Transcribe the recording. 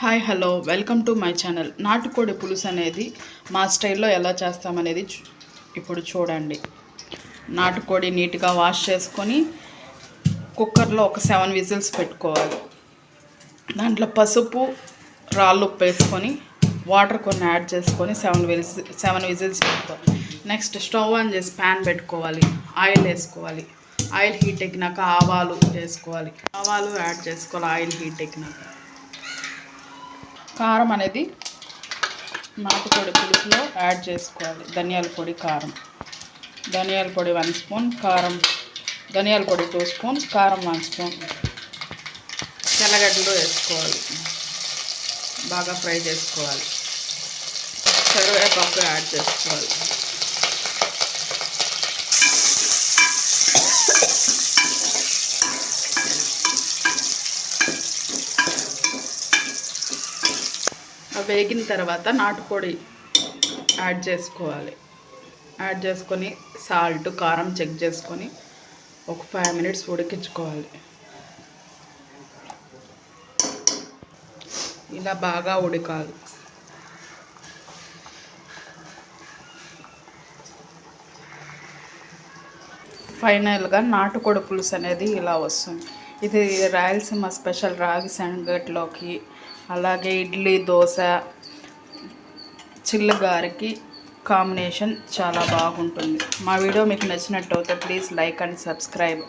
Hi hello welcome to my channel. నాటుకోడి పులుసు అనేది మా స్టైల్లో ఎలా చేస్తామనేది ఇప్పుడు చూడండి. నాటుకోడి నీట్గా వాష్ చేసుకొని కుక్కర్లో ఒక 7 విజిల్స్ పెట్టుకోవాలి. దాంట్లో పసుపు రాళ్ళు ఉప్పు వేసుకొని వాటర్ కొన్ని యాడ్ చేసుకొని 7 విజిల్స్ పెట్టుకోవాలి. నెక్స్ట్ స్టవ్ ఆన్ చేసి ప్యాన్ పెట్టుకోవాలి. ఆయిల్ వేసుకోవాలి. ఆయిల్ హీట్ ఎక్కినాక ఆవాలు వేసుకోవాలి. ఆవాలు యాడ్ చేసుకోవాలి. ఆయిల్ హీట్ ఎక్కినాక కారం అనేది నాటుకోడి పులుసులో యాడ్ చేసుకోవాలి. ధనియాల పొడి, కారం, ధనియాల పొడి 1 స్పూన్, కారం, ధనియాల పొడి 2 స్పూన్స్, కారం 1 స్పూన్, తెల్లగడ్డలు వేసుకోవాలి. బాగా ఫ్రై చేసుకోవాలి. కరివేపాకు యాడ్ చేసుకోవాలి. వేగిన తర్వాత నాటుకోడి యాడ్ చేసుకోవాలి. యాడ్ చేసుకొని సాల్ట్, కారం చెక్ చేసుకొని ఒక 5 మినిట్స్ ఉడికించుకోవాలి. ఇలా బాగా ఉడకాలి. ఫైనల్గా నాటుకోడి పులుసు అనేది ఇలా వస్తుంది. ఇది రాయలసీమ స్పెషల్ రాగి సంగట్లోకి, అలాగే ఇడ్లీ, దోశ, చిల్లుగారికి కాంబినేషన్ చాలా బాగుంటుంది. మా వీడియో మీకు నచ్చినట్టయితే ప్లీజ్ లైక్ అండ్ సబ్స్క్రైబ్.